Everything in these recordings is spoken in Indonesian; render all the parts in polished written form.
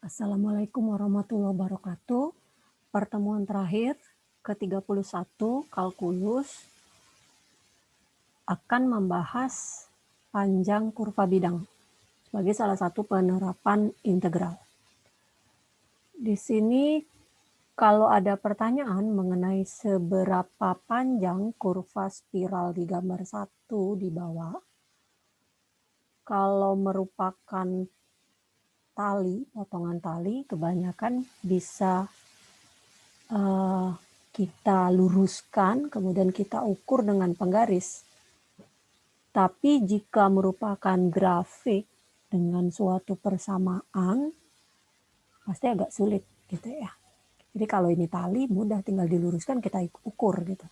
Assalamualaikum warahmatullahi wabarakatuh. Pertemuan terakhir ke-31 kalkulus akan membahas panjang kurva bidang sebagai salah satu penerapan integral. Di sini kalau ada pertanyaan mengenai seberapa panjang kurva spiral di gambar 1 di bawah, kalau merupakan tali, potongan tali, kebanyakan bisa kita luruskan, kemudian kita ukur dengan penggaris. Tapi jika merupakan grafik dengan suatu persamaan, pasti agak sulit gitu ya. Jadi kalau ini tali, mudah tinggal diluruskan, kita ukur gitu.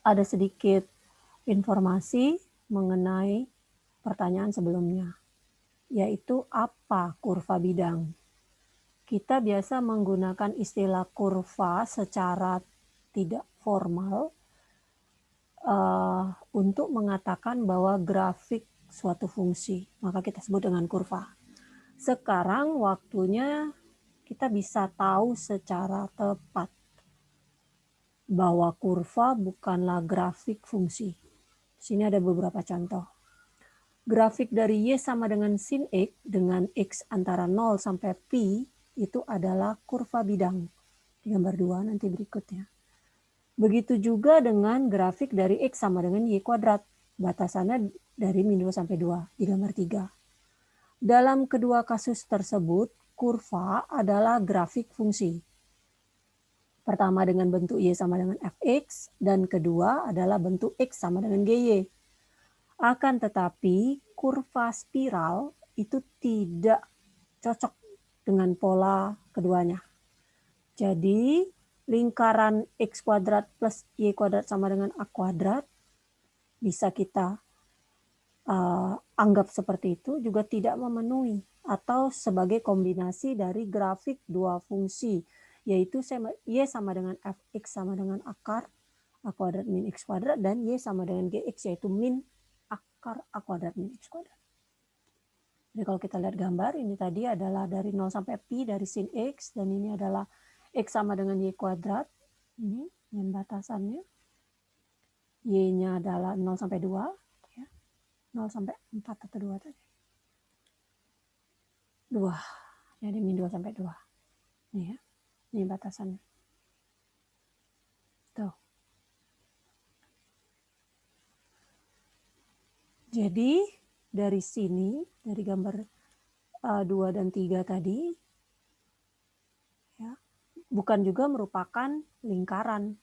Ada sedikit informasi mengenai pertanyaan sebelumnya, yaitu apa kurva bidang. Kita biasa menggunakan istilah kurva secara tidak formal untuk mengatakan bahwa grafik suatu fungsi, maka kita sebut dengan kurva. Sekarang waktunya kita bisa tahu secara tepat bahwa kurva bukanlah grafik fungsi. Di sini ada beberapa contoh. Grafik dari Y sama dengan sin X dengan X antara 0 sampai Pi itu adalah kurva bidang. Di gambar 2 nanti berikutnya. Begitu juga dengan grafik dari X sama dengan Y kuadrat. Batasannya dari min 2 sampai 2 di gambar 3. Dalam kedua kasus tersebut, kurva adalah grafik fungsi. Pertama dengan bentuk Y sama dengan Fx, dan kedua adalah bentuk X sama dengan GY. Akan tetapi, kurva spiral itu tidak cocok dengan pola keduanya. Jadi, lingkaran X kuadrat plus Y kuadrat sama dengan A kuadrat bisa kita anggap seperti itu juga tidak memenuhi atau sebagai kombinasi dari grafik dua fungsi, yaitu Y sama dengan Fx sama dengan akar A kuadrat min X kuadrat dan Y sama dengan Gx yaitu min akar A kuadrat min X kuadrat. Jadi kalau kita lihat gambar ini tadi adalah dari 0 sampai Pi dari sin X dan ini adalah X sama dengan Y kuadrat. Ini yang batasannya. Y-nya adalah 0 sampai 2. 0 sampai 4 atau 2 tadi. 2. Jadi min 2 sampai 2. Ini ya. Ini batasannya. Tuh. Jadi dari sini, dari gambar 2 dan 3 tadi, ya, bukan juga merupakan lingkaran.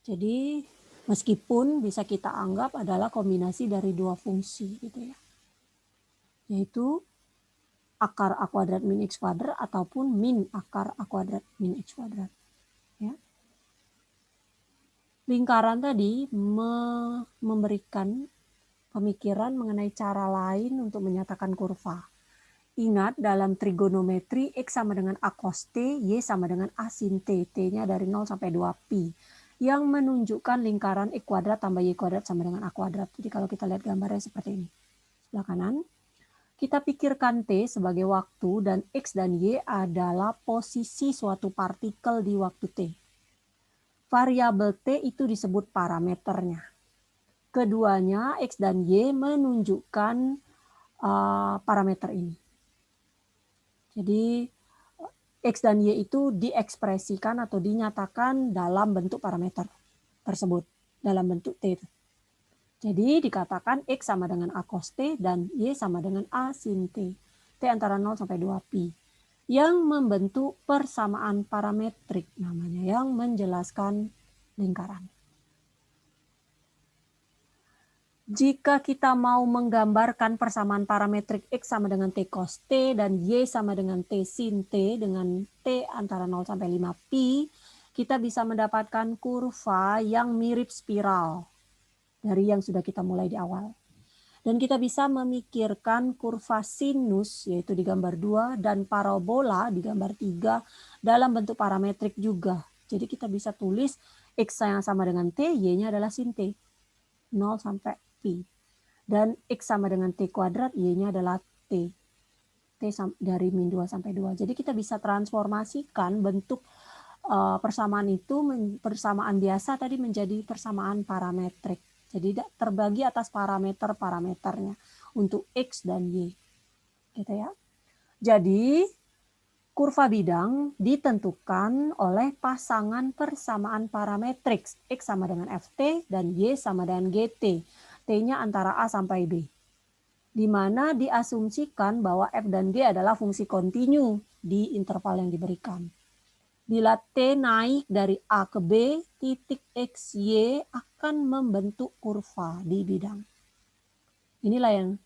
Jadi meskipun bisa kita anggap adalah kombinasi dari dua fungsi gitu ya. Yaitu akar A kuadrat min X kuadrat ataupun min akar A kuadrat min X kuadrat. Ya. Lingkaran tadi memberikan pemikiran mengenai cara lain untuk menyatakan kurva. Ingat dalam trigonometri X sama dengan A cos T, Y sama dengan A sin T. T-nya dari 0 sampai 2 pi. Yang menunjukkan lingkaran X kuadrat tambah Y kuadrat sama dengan A kuadrat. Jadi kalau kita lihat gambarnya seperti ini. Sebelah kanan. Kita pikirkan T sebagai waktu dan X dan Y adalah posisi suatu partikel di waktu T. Variabel T itu disebut parameternya. Keduanya X dan Y menunjukkan parameter ini. Jadi X dan Y itu diekspresikan atau dinyatakan dalam bentuk parameter tersebut, dalam bentuk T. Jadi dikatakan X sama dengan A cos T dan Y sama dengan A sin T. T antara 0 sampai 2 pi. Yang membentuk persamaan parametrik namanya, yang menjelaskan lingkaran. Jika kita mau menggambarkan persamaan parametrik X sama dengan T cos T dan Y sama dengan T sin T dengan T antara 0 sampai 5 pi, kita bisa mendapatkan kurva yang mirip spiral dari yang sudah kita mulai di awal. Dan kita bisa memikirkan kurva sinus yaitu di gambar 2 dan parabola di gambar 3 dalam bentuk parametrik juga. Jadi kita bisa tulis X yang sama dengan T, Y-nya adalah sin T. 0 sampai pi. Dan X sama dengan T kuadrat, Y-nya adalah T. T dari min 2 sampai 2. Jadi kita bisa transformasikan bentuk persamaan itu, persamaan biasa tadi menjadi persamaan parametrik. Jadi terbagi atas parameternya untuk X dan Y. Gitu ya. Jadi kurva bidang ditentukan oleh pasangan persamaan parametrik X sama dengan Ft dan Y sama dengan Gt. T-nya antara A sampai B. Di mana diasumsikan bahwa F dan G adalah fungsi kontinu di interval yang diberikan. Bila T naik dari A ke B, titik X, Y akan membentuk kurva di bidang. Inilah yang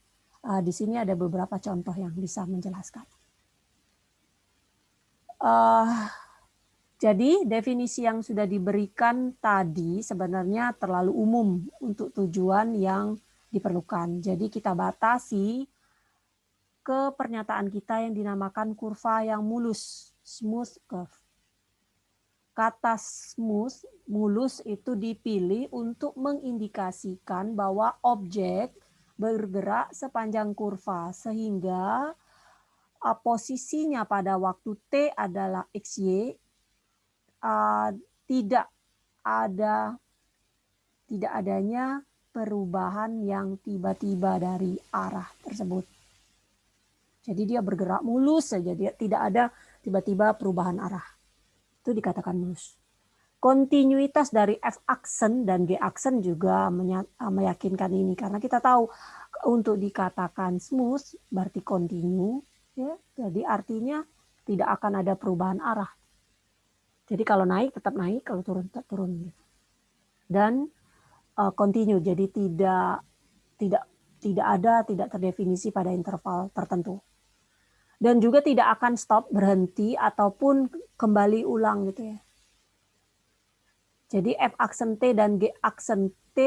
di sini ada beberapa contoh yang bisa menjelaskan. Jadi definisi yang sudah diberikan tadi sebenarnya terlalu umum untuk tujuan yang diperlukan. Jadi kita batasi ke pernyataan kita yang dinamakan kurva yang mulus, smooth curve. Kata smooth, mulus itu dipilih untuk mengindikasikan bahwa objek bergerak sepanjang kurva sehingga posisinya pada waktu T adalah XY, tidak adanya perubahan yang tiba-tiba dari arah tersebut. Jadi dia bergerak mulus saja, dia tidak ada tiba-tiba perubahan arah. Itu dikatakan mulus. Kontinuitas dari F aksen dan G aksen juga meyakinkan ini, karena kita tahu untuk dikatakan smooth berarti kontinu, ya. Jadi artinya tidak akan ada perubahan arah. Jadi kalau naik tetap naik, kalau turun tetap turun. Dan continue, jadi tidak terdefinisi pada interval tertentu. Dan juga tidak akan stop, berhenti ataupun kembali ulang gitu ya. Jadi F aksen T dan G aksen T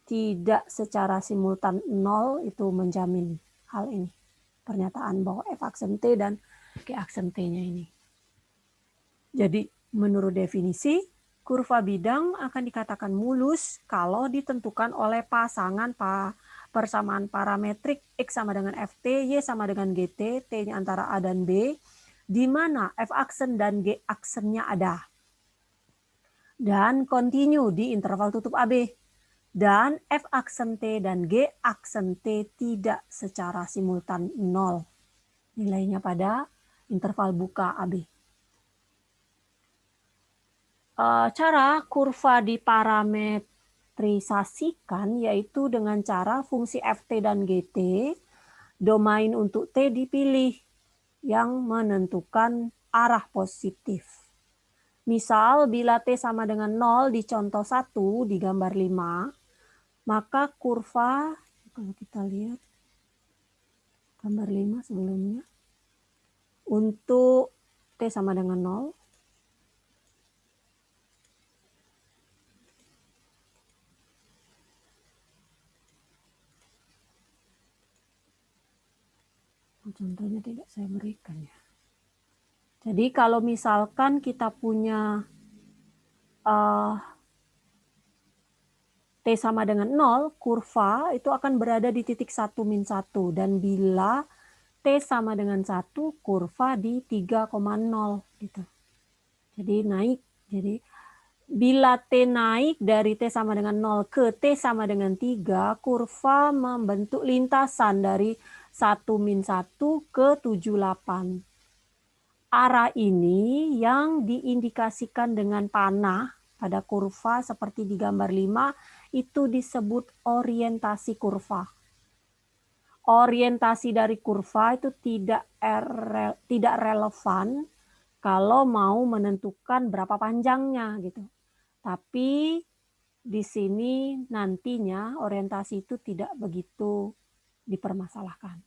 tidak secara simultan nol, itu menjamin hal ini. Pernyataan bahwa F aksen T dan G aksen T-nya ini. Jadi menurut definisi, kurva bidang akan dikatakan mulus kalau ditentukan oleh pasangan persamaan parametrik X sama dengan Ft, Y sama dengan Gt, T-nya antara A dan B, di mana F aksen dan G aksennya ada. Dan kontinu di interval tutup AB. Dan F aksen T dan G aksen T tidak secara simultan nol. Nilainya pada interval buka AB. Cara kurva diparametrisasikan yaitu dengan cara fungsi Ft dan Gt, domain untuk T dipilih yang menentukan arah positif. Misal bila T sama dengan 0 di contoh 1 di gambar 5, maka kurva, kalau kita lihat gambar 5 sebelumnya, untuk T sama dengan 0, contohnya tidak saya berikan ya. Jadi kalau misalkan kita punya T sama dengan 0, kurva itu akan berada di titik 1 min 1. Dan bila T sama dengan 1, kurva di 3,0 gitu. Jadi naik. Jadi bila T naik dari T sama dengan 0 ke T sama dengan 3, kurva membentuk lintasan dari 1 min 1 ke 78. Arah ini yang diindikasikan dengan panah pada kurva seperti di gambar 5 itu disebut orientasi kurva. Orientasi dari kurva itu tidak relevan kalau mau menentukan berapa panjangnya gitu. Tapi di sini nantinya orientasi itu tidak begitu dipermasalahkan.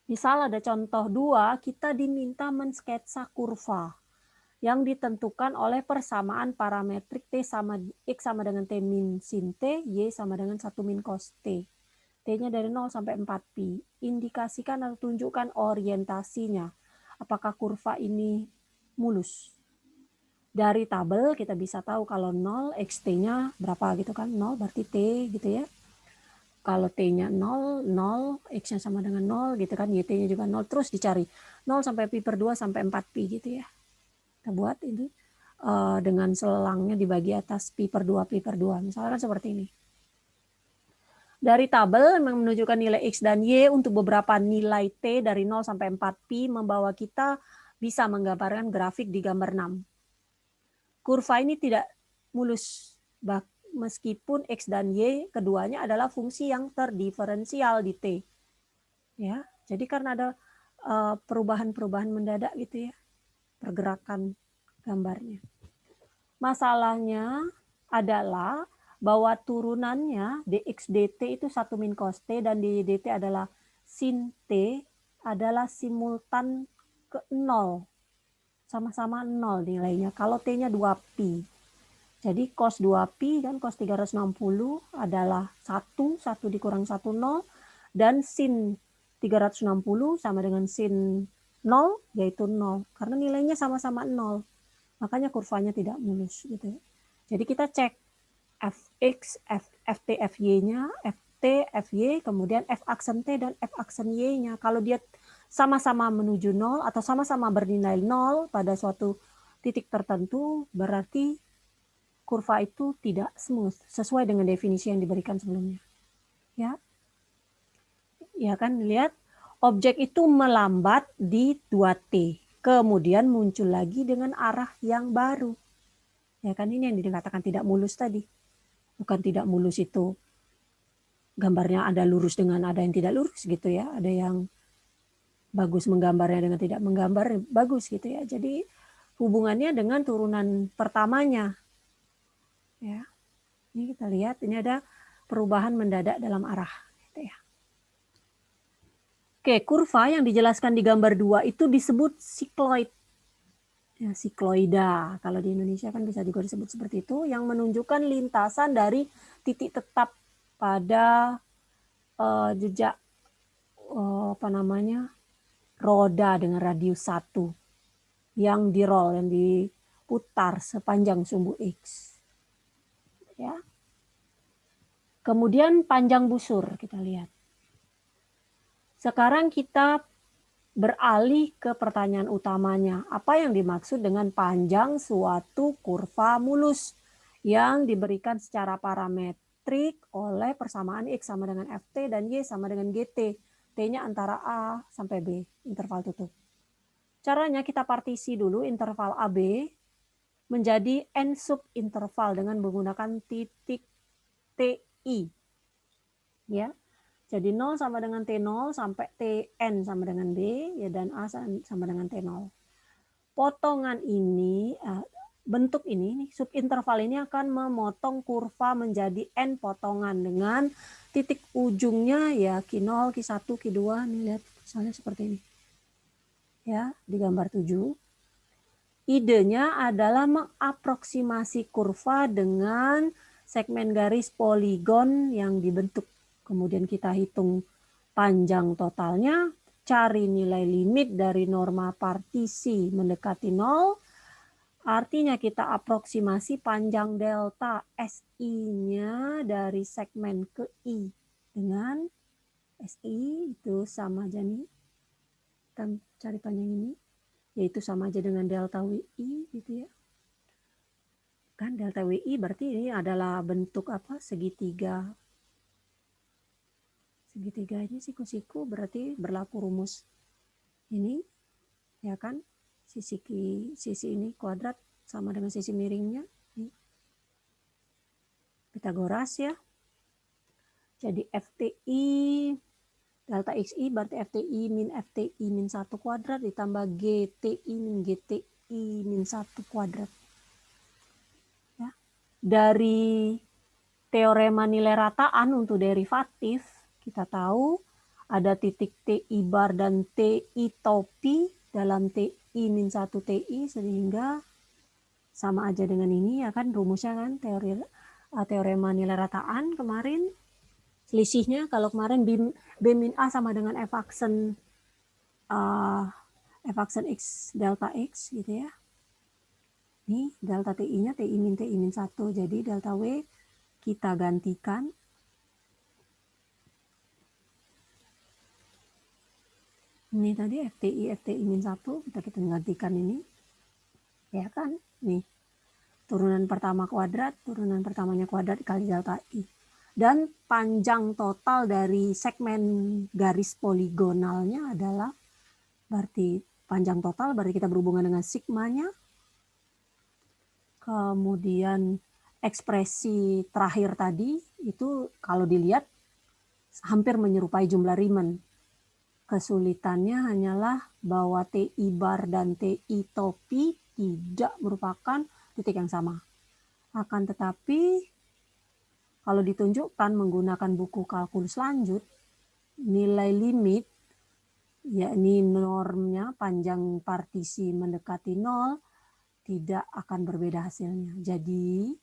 Misal ada contoh 2, kita diminta mensketsa kurva yang ditentukan oleh persamaan parametrik T sama X sama dengan T min sin T, Y sama dengan 1 min cos T. T-nya dari 0 sampai 4pi. Indikasikan atau tunjukkan orientasinya. Apakah kurva ini mulus? Dari tabel kita bisa tahu kalau 0 XT-nya berapa gitu kan. 0 berarti T gitu ya. kalau T-nya 0, 0, X-nya sama dengan 0 gitu kan, YT-nya juga 0, terus dicari 0 sampai pi per 2 sampai 4pi gitu ya. Kita buat ini dengan selangnya dibagi atas pi per 2, pi per 2. Misalkan seperti ini. Dari tabel yang menunjukkan nilai X dan Y untuk beberapa nilai T dari 0 sampai 4pi membawa kita bisa menggambarkan grafik di gambar 6. Kurva ini tidak mulus, meskipun X dan Y keduanya adalah fungsi yang terdiferensial di T. Ya, jadi karena ada perubahan-perubahan mendadak gitu ya, pergerakan gambarnya. Masalahnya adalah bahwa turunannya dx dt itu 1 min cos t dan dy dt adalah sin t adalah simultan ke 0. Sama-sama 0 nilainya. Kalau t-nya 2pi. Jadi cos 2pi kan cos 360 adalah 1, 1 dikurang 1, 0. Dan sin 360 sama dengan sin 0 yaitu 0. Karena nilainya sama-sama 0. Makanya kurvanya tidak mulus gitu. Jadi kita cek fx, ft, fy-nya, ft, fy, kemudian f aksen t dan f aksen y-nya. Kalau dia sama-sama menuju 0 atau sama-sama bernilai 0 pada suatu titik tertentu, berarti kurva itu tidak smooth sesuai dengan definisi yang diberikan sebelumnya. Ya. Ya kan, lihat objek itu melambat di 2T. Kemudian muncul lagi dengan arah yang baru. Ya kan, ini yang dikatakan tidak mulus tadi. Bukan tidak mulus itu gambarnya ada lurus dengan ada yang tidak lurus gitu ya. Ada yang bagus menggambarnya dengan tidak menggambar bagus gitu ya. Jadi hubungannya dengan turunan pertamanya. Ya. Ini kita lihat ini ada perubahan mendadak dalam arah gitu ya. Oke, kurva yang dijelaskan di gambar 2 itu disebut sikloid. Ya, sikloida. Kalau di Indonesia kan bisa juga disebut seperti itu, yang menunjukkan lintasan dari titik tetap pada jejak roda dengan radius 1 yang di-roll, yang diputar sepanjang sumbu X. Ya. Kemudian panjang busur kita lihat. Sekarang kita beralih ke pertanyaan utamanya. Apa yang dimaksud dengan panjang suatu kurva mulus yang diberikan secara parametrik oleh persamaan X sama dengan Ft dan Y sama dengan Gt. T-nya antara A sampai B, interval tutup. Caranya kita partisi dulu interval AB menjadi N sub interval dengan menggunakan titik TI. Ya. Jadi 0 sama dengan T0 sampai Tn sama dengan B ya, dan A sama dengan T0. Potongan ini, bentuk ini, subinterval ini akan memotong kurva menjadi N potongan dengan titik ujungnya ya Q0, Q1, Q2. Nih lihat misalnya seperti ini. Ya, di gambar 7. Idenya adalah mengaproksimasi kurva dengan segmen garis poligon yang dibentuk. Kemudian kita hitung panjang totalnya, cari nilai limit dari norma partisi mendekati 0. Artinya kita aproksimasi panjang delta SI-nya dari segmen ke I. Dengan SI itu sama aja nih. Kita cari panjang ini. Yaitu sama aja dengan delta WI gitu ya. Kan delta WI berarti ini adalah bentuk apa? Segitiga. Segitiga ini siku-siku berarti berlaku rumus ini, ya kan? Sisi ini kuadrat sama dengan sisi miringnya. Ini. Pitagoras ya. Jadi FTI delta XI berarti FTI min 1 kuadrat ditambah GTI min 1 kuadrat. Ya. Dari teorema nilai rataan untuk derivatif, kita tahu ada titik TI bar dan TI topi dalam TI min 1 TI, sehingga sama aja dengan ini ya kan rumusnya kan, teorema nilai rataan kemarin. Selisihnya kalau kemarin B min A sama dengan F aksen X delta X gitu ya. Ini delta TI-nya TI min 1, jadi delta W kita gantikan Ini tadi FTI min 1, kita gantikan ini. Ya kan? Nih, turunan pertama kuadrat, turunan pertamanya kuadrat dikali delta I. Dan panjang total dari segmen garis poligonalnya adalah, berarti panjang total berarti kita berhubungan dengan sigmanya. Kemudian ekspresi terakhir tadi itu kalau dilihat hampir menyerupai jumlah Riemann. Kesulitannya hanyalah bahwa TI bar dan TI topi tidak merupakan titik yang sama. Akan tetapi kalau ditunjukkan menggunakan buku kalkulus lanjut, nilai limit, yakni normnya panjang partisi mendekati 0, tidak akan berbeda hasilnya. Jadi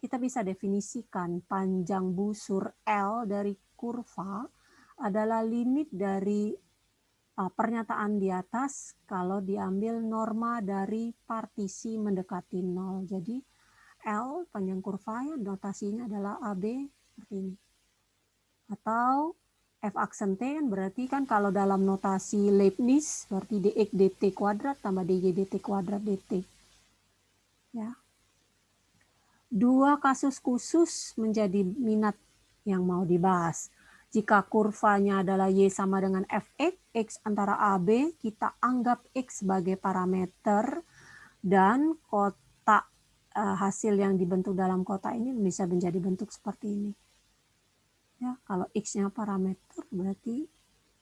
kita bisa definisikan panjang busur L dari kurva adalah limit dari pernyataan di atas kalau diambil norma dari partisi mendekati 0. Jadi L panjang kurva ya, notasinya adalah AB seperti ini. Atau F aksen T kan berarti kan kalau dalam notasi Leibniz berarti dx dt kuadrat tambah dy dt kuadrat dt. Ya. Dua kasus khusus menjadi minat yang mau dibahas. Jika kurvanya adalah Y sama dengan Fx, X antara AB, kita anggap X sebagai parameter dan kotak hasil yang dibentuk dalam kotak ini bisa menjadi bentuk seperti ini. Ya, kalau X-nya parameter berarti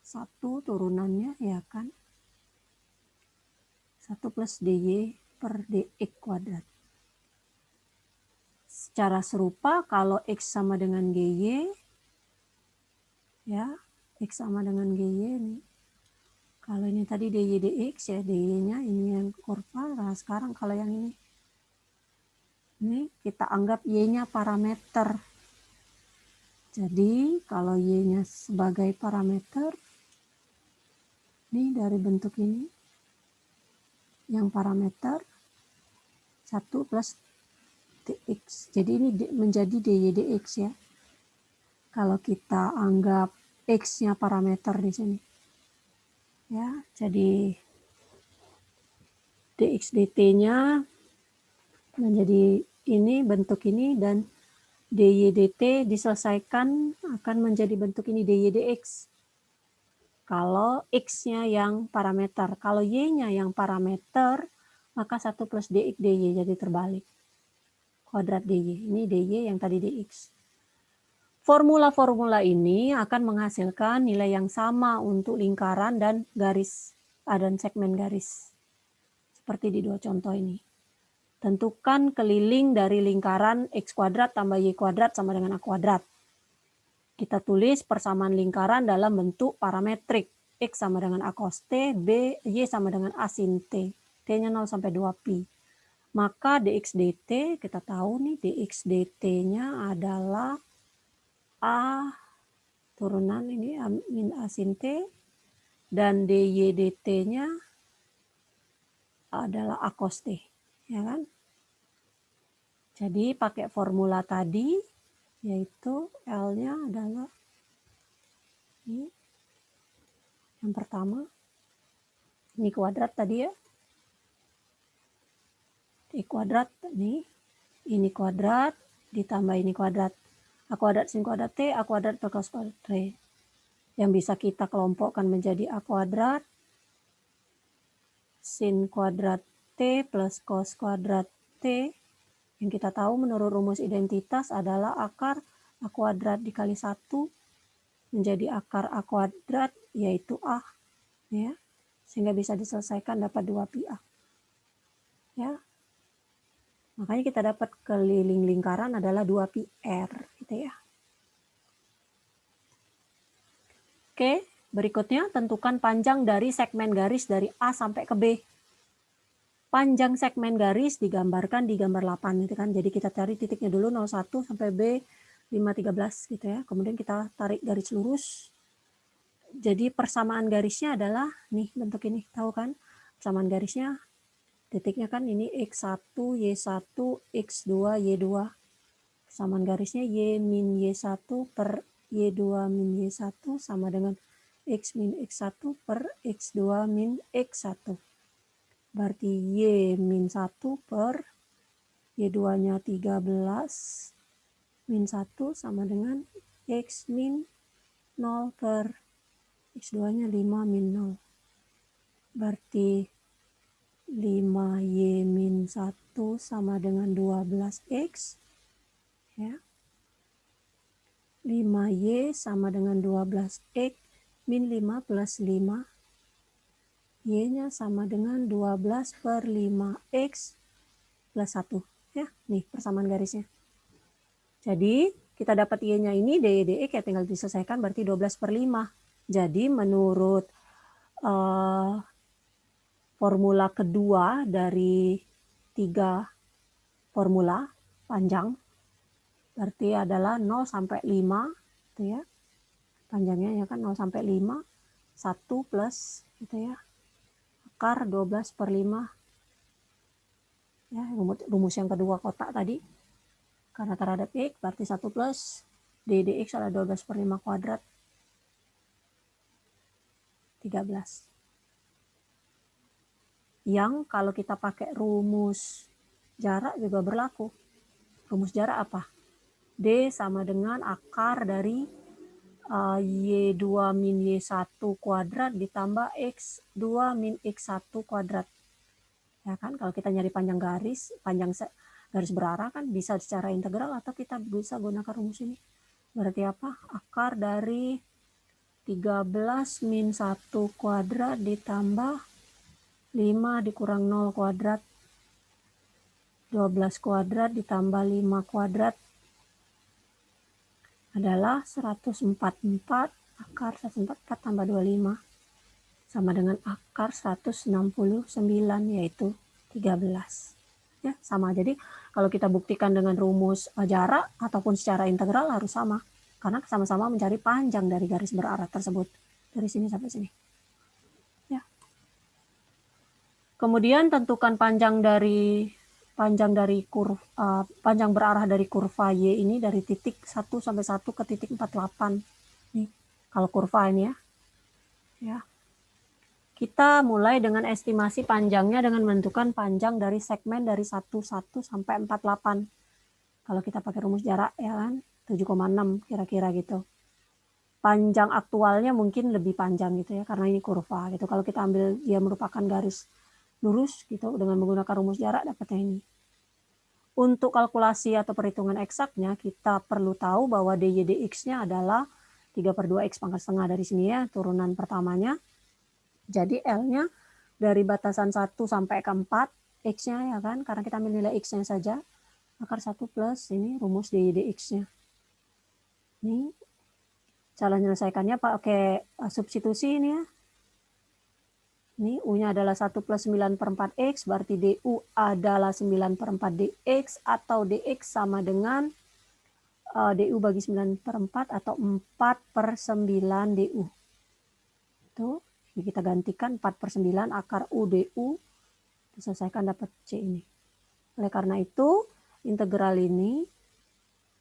1 turunannya ya kan 1 plus dy per dx kuadrat. Secara serupa kalau X sama dengan GY, ya, X sama dengan GY nih. Kalau ini tadi dy dx ya, dy-nya ini yang kurva. Nah, sekarang kalau yang ini kita anggap y-nya parameter. Jadi kalau y-nya sebagai parameter, ini dari bentuk ini, yang parameter 1 plus dx. Jadi ini menjadi dy dx ya. Kalau kita anggap x-nya parameter di sini. Ya, jadi dx dt-nya menjadi ini, bentuk ini, dan dy dt diselesaikan akan menjadi bentuk ini dy dx. Kalau x-nya yang parameter, kalau y-nya yang parameter, maka 1 plus dx dy jadi terbalik. Kuadrat dy, ini dy yang tadi dx. Formula-formula ini akan menghasilkan nilai yang sama untuk lingkaran dan garis, dan segmen garis. Seperti di dua contoh ini. Tentukan keliling dari lingkaran x kuadrat tambah y kuadrat sama dengan a kuadrat. Kita tulis persamaan lingkaran dalam bentuk parametrik. X sama dengan a cos t, y sama dengan a sin t. T-nya 0 sampai 2pi. Maka dx dt, kita tahu nih dx dt-nya adalah a turunan ini min a sin t, dan dy dt-nya adalah a cos t. Ya kan? Jadi pakai formula tadi, yaitu L-nya adalah ini, yang pertama, ini kuadrat tadi ya, T kuadrat ini kuadrat, ditambah ini kuadrat, A kuadrat sin kuadrat T, A kuadrat per cos kuadrat T. Yang bisa kita kelompokkan menjadi A kuadrat sin kuadrat T plus cos kuadrat T. Yang kita tahu menurut rumus identitas adalah akar A kuadrat dikali 1 menjadi akar A kuadrat, yaitu A. Ya, sehingga bisa diselesaikan dapat 2pi A. Ya. Makanya kita dapat keliling lingkaran adalah 2pi R. Gitu ya. Oke, berikutnya tentukan panjang dari segmen garis dari A sampai ke B. Panjang segmen garis digambarkan di gambar 8 gitu kan. Jadi kita cari titiknya dulu 01 sampai B 513 gitu ya. Kemudian kita tarik garis lurus. Jadi persamaan garisnya adalah nih bentuk ini, tahu kan? Persamaan garisnya titiknya kan ini X1, Y1, X2, Y2. Persamaan garisnya Y min Y1 per Y2 min Y1 sama dengan X min X1 per X2 min X1. Berarti Y min 1 per Y2-nya 13 min 1 sama dengan X min 0 per X2-nya 5 min 0. Berarti 5Y min 1 sama dengan 12X. Ya. 5Y sama dengan 12X min 5 plus 5. Y-nya sama dengan 12 per 5X plus 1. Ya, nih persamaan garisnya. Jadi, kita dapat Y-nya ini, DY, DX ya tinggal diselesaikan, berarti 12 per 5. Jadi, menurut formula kedua dari 3 formula panjang, berarti adalah 0 sampai 5, gitu ya. Panjangnya ya kan 0 sampai 5, 1 plus, gitu ya. Akar 12 per 5. Ya, rumus yang kedua kotak tadi. Karena terhadap X, berarti 1 plus DX adalah 12 per 5 kuadrat. 13. Yang kalau kita pakai rumus jarak juga berlaku. Rumus jarak apa? D sama dengan akar dari Y2 min Y1 kuadrat ditambah X2 min X1 kuadrat. Ya kan, kalau kita nyari panjang garis berarah kan bisa secara integral atau kita bisa gunakan rumus ini. Berarti apa? Akar dari 13 min 1 kuadrat ditambah 5 dikurang 0 kuadrat. 12 kuadrat ditambah 5 kuadrat adalah 144. Akar 144 tambah 25 sama dengan akar 169, yaitu 13. Ya, sama. Jadi kalau kita buktikan dengan rumus jarak ataupun secara integral harus sama. Karena sama-sama mencari panjang dari garis berarah tersebut. Dari sini sampai sini. Ya. Kemudian tentukan panjang berarah dari kurva Y ini dari titik 1 sampai 1 ke titik 48. Nih, kalau kurva ini ya. Ya. Kita mulai dengan estimasi panjangnya dengan menentukan panjang dari segmen dari 11 sampai 48. Kalau kita pakai rumus jarak ya kan 7,6 kira-kira gitu. Panjang aktualnya mungkin lebih panjang gitu ya karena ini kurva gitu. Kalau kita ambil dia merupakan garis lurus gitu dengan menggunakan rumus jarak dapatnya ini. Untuk kalkulasi atau perhitungan eksaknya kita perlu tahu bahwa DY DX-nya adalah 3/2 X pangkat setengah dari sini ya turunan pertamanya. Jadi L-nya dari batasan 1 sampai ke 4, X-nya ya kan, karena kita ambil nilai X-nya saja, akar 1 plus ini rumus DY DX-nya. Ini cara menyelesaikannya pakai substitusi ini ya. Ini U-nya adalah 1 plus 9/4 X, berarti DU adalah 9/4 DX, atau DX sama dengan DU bagi 9/4 atau 4/9 DU. Itu. Ini kita gantikan 4/9 akar U DU, diselesaikan dapat C ini. Oleh karena itu, integral ini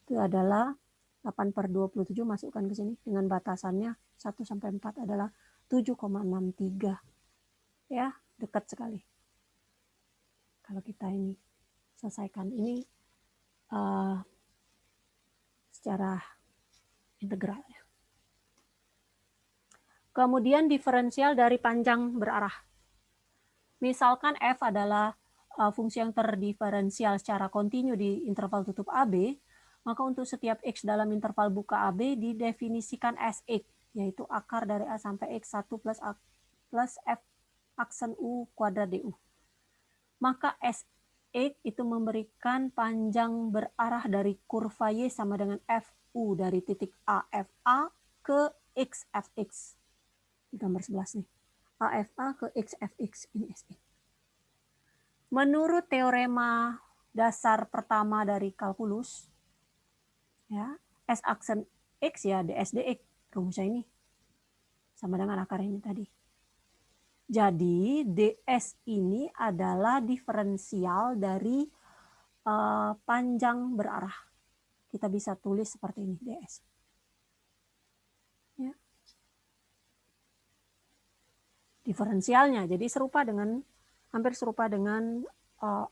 itu adalah 8/27 masukkan ke sini dengan batasannya 1 sampai 4 adalah 7,63. Ya, dekat sekali. Kalau kita ini selesaikan ini secara integral ya. Kemudian diferensial dari panjang berarah. Misalkan F adalah fungsi yang terdiferensial secara kontinu di interval tutup AB, maka untuk setiap X dalam interval buka AB didefinisikan Sx, yaitu akar dari A sampai X1 plus F aksen U kuadrat DU. Maka Sx itu memberikan panjang berarah dari kurva Y sama dengan Fu dari titik AFA ke XFX. Di gambar 11 nih. AFA ke XFX ini SX. Menurut teorema dasar pertama dari kalkulus, ya, S aksen X ya ds dx, rumusnya ini sama dengan akar ini tadi. Jadi ds ini adalah diferensial dari panjang berarah. Kita bisa tulis seperti ini ds. Ya. diferensialnya. Jadi hampir serupa dengan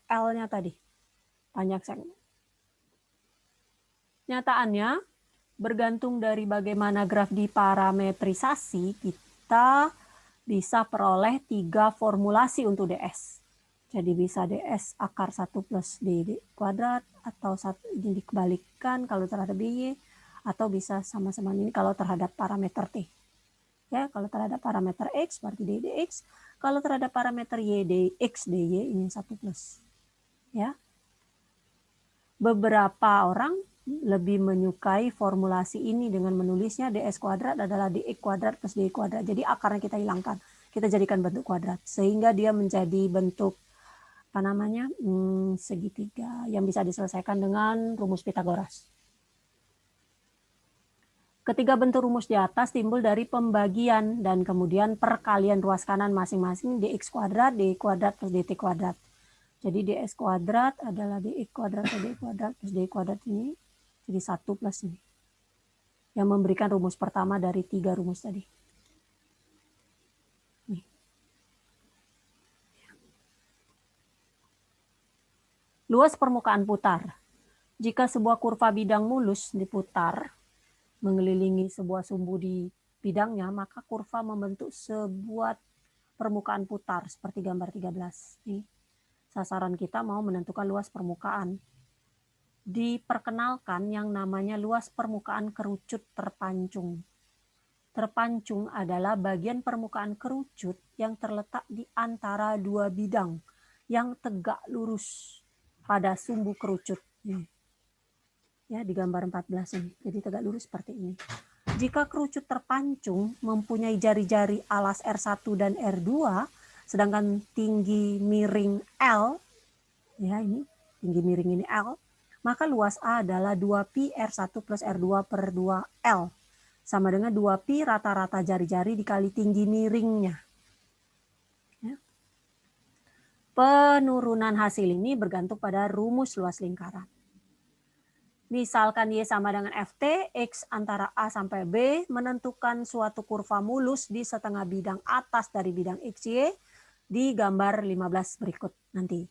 L-nya tadi, panjang segmen. Nyataannya, bergantung dari bagaimana graf diparametrisasi, kita bisa peroleh 3 formulasi untuk DS. Jadi bisa DS akar 1 plus DD kuadrat, atau ini dikembalikan kalau terhadap DY, atau bisa sama-sama ini kalau terhadap parameter T. Ya, kalau terhadap parameter X berarti DDX, kalau terhadap parameter Y, DX, DY ini 1 plus. Ya. Beberapa orang lebih menyukai formulasi ini dengan menulisnya ds kuadrat adalah dx kuadrat plus dy kuadrat. Jadi akarnya kita hilangkan, kita jadikan bentuk kuadrat sehingga dia menjadi bentuk segitiga yang bisa diselesaikan dengan rumus Pitagoras. Ketiga bentuk rumus di atas timbul dari pembagian dan kemudian perkalian ruas kanan masing-masing dx kuadrat, dy kuadrat plus dt kuadrat. Jadi ds kuadrat adalah dx kuadrat plus dy kuadrat plus dy kuadrat ini. Jadi 1 plus ini. Yang memberikan rumus pertama dari 3 rumus tadi. Nih. Luas permukaan putar. Jika sebuah kurva bidang mulus diputar, mengelilingi sebuah sumbu di bidangnya, maka kurva membentuk sebuah permukaan putar seperti gambar 13. Nih. Sasaran kita mau menentukan luas permukaan. Diperkenalkan yang namanya luas permukaan kerucut terpancung. Terpancung adalah bagian permukaan kerucut yang terletak di antara 2 bidang yang tegak lurus pada sumbu kerucut. Ya, di gambar 14 ini. Jadi tegak lurus seperti ini. Jika kerucut terpancung mempunyai jari-jari alas R1 dan R2, sedangkan tinggi miring L, ya ini tinggi miring ini L, maka luas A adalah 2pi R1 plus R2 per 2L. Sama dengan 2pi rata-rata jari-jari dikali tinggi miringnya. Ya. Penurunan hasil ini bergantung pada rumus luas lingkaran. Misalkan Y sama dengan FT, X antara A sampai B menentukan suatu kurva mulus di setengah bidang atas dari bidang XY di gambar 15 berikut nanti.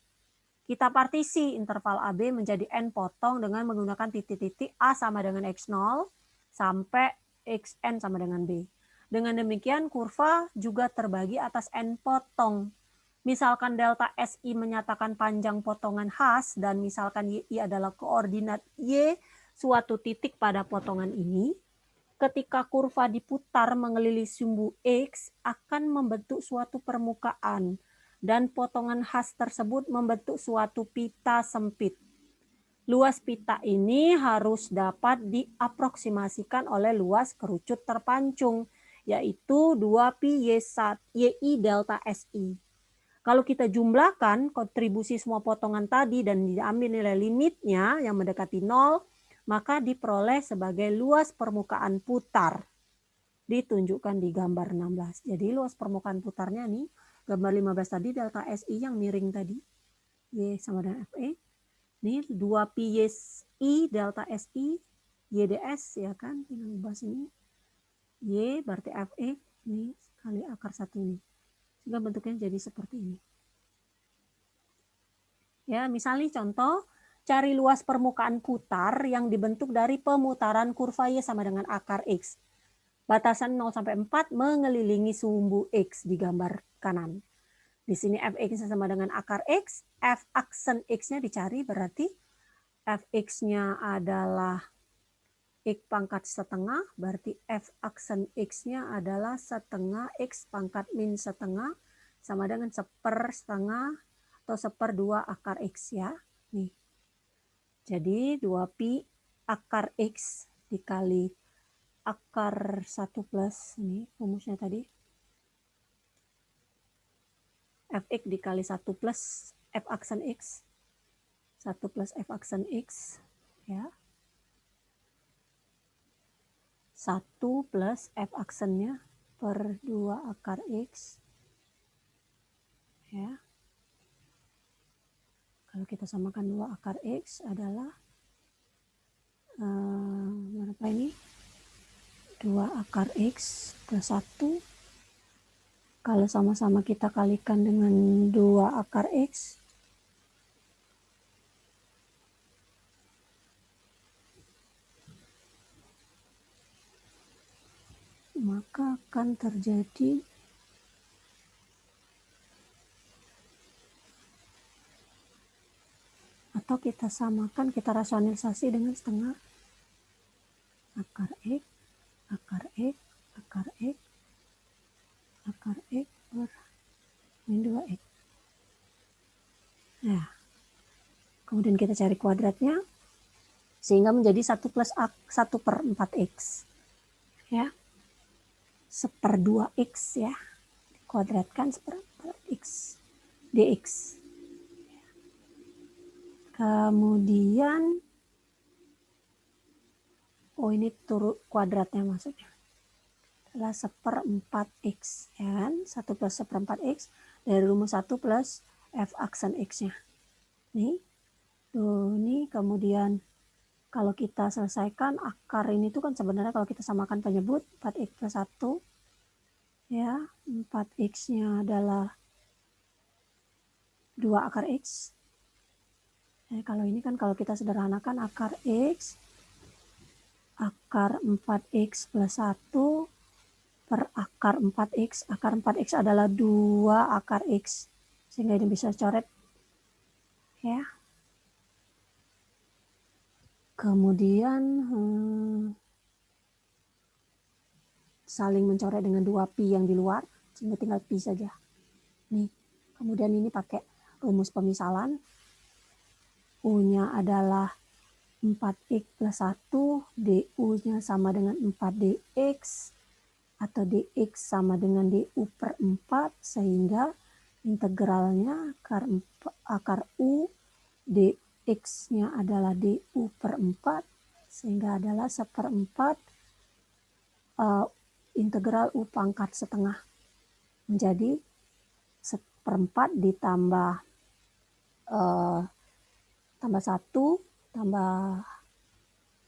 Kita partisi interval AB menjadi N potong dengan menggunakan titik-titik A sama dengan X0 sampai Xn sama dengan B. Dengan demikian kurva juga terbagi atas N potong. Misalkan delta SI menyatakan panjang potongan khas dan misalkan YI adalah koordinat Y suatu titik pada potongan ini, ketika kurva diputar mengelilingi sumbu X akan membentuk suatu permukaan dan potongan khas tersebut membentuk suatu pita sempit. Luas pita ini harus dapat diaproksimasikan oleh luas kerucut terpancung, yaitu 2pi YI delta SI. Kalau kita jumlahkan kontribusi semua potongan tadi dan diambil nilai limitnya yang mendekati 0, maka diperoleh sebagai luas permukaan putar. Ditunjukkan di gambar 16. Jadi luas permukaan putarnya nih, gambar 15 tadi delta SI yang miring tadi. Y sama dengan FE. Ini 2pi YI delta SI, YDS ya kan, dengan bahas ini. Y berarti FE, ini kali akar 1 ini. Sehingga bentuknya jadi seperti ini. Ya, misalnya contoh, cari luas permukaan putar yang dibentuk dari pemutaran kurva Y sama dengan akar X. Batasan 0 sampai 4 mengelilingi sumbu X di gambar kanan. Di sini Fx sama dengan akar X, F aksen X-nya dicari berarti Fx-nya adalah X pangkat setengah, berarti F aksen X-nya adalah setengah X pangkat min setengah, sama dengan 1/2 atau 1/2 akar X ya. Nih. Jadi 2pi akar X dikali akar 1 plus, ini rumusnya tadi. Fx dikali 1 plus F aksen X. 1 plus F aksen X. Ya. 1 plus F aksennya per 2 akar X. Ya. Kalau kita samakan 2 akar X adalah berapa ini? 2 akar X plus 1 Kalau sama-sama kita kalikan dengan 2 akar X, maka akan terjadi atau kita samakan, kita rasionalisasi dengan setengah akar X, akar X, akar X, akar X per min 2X. Nah, kemudian kita cari kuadratnya, sehingga menjadi 1 plus 1 per 4X. Ya, 1/2X ya, kuadratkan 1/4X dx. Kemudian, oh ini turut kuadratnya maksudnya, adalah 1/4X, ya kan? 1 plus 1/4X dari rumus 1 plus F aksen X-nya. Nih, tuh, nih kemudian kalau kita selesaikan akar ini tuh kan sebenarnya kalau kita samakan penyebut 4X plus 1, ya, 4X-nya adalah 2 akar X. Kalau ini kan kalau kita sederhanakan akar X, akar 4X plus 1 per akar 4X. Akar 4X adalah 2 akar X. Sehingga ini bisa coret. Ya. Kemudian saling mencoret dengan 2pi yang di luar. Sehingga tinggal pi saja. Nih. Kemudian ini pakai rumus pemisalan. U-nya adalah 4X plus 1, DU-nya sama dengan 4DX, atau DX sama dengan DU per 4, sehingga integralnya akar U, DX-nya adalah DU per 4, sehingga adalah 1/4 integral U pangkat setengah. Menjadi 1/4 ditambah tambah 1, tambah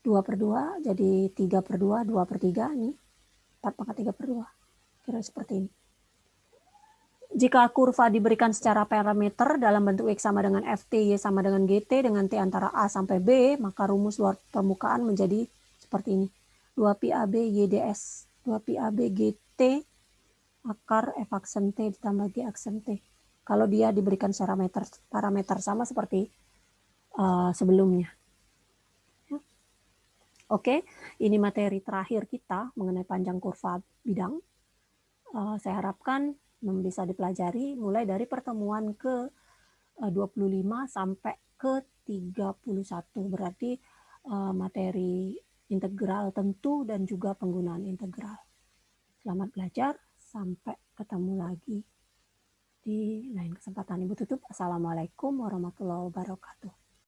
2/2, jadi 3/2, 2/3, ini 4/3/2, kira seperti ini. Jika kurva diberikan secara parameter dalam bentuk X sama dengan Ft, Y sama dengan Gt, dengan T antara A sampai B, maka rumus luar permukaan menjadi seperti ini. 2pi AB YDS, 2pi AB GT, akar F aksen T ditambah G aksen T. Kalau dia diberikan secara parameter sama seperti sebelumnya. Oke, ini materi terakhir kita mengenai panjang kurva bidang. Saya harapkan bisa dipelajari mulai dari pertemuan ke 25 sampai ke 31. Berarti materi integral tentu dan juga penggunaan integral. Selamat belajar, sampai ketemu lagi di lain kesempatan. Ibu tutup. Assalamualaikum warahmatullahi wabarakatuh.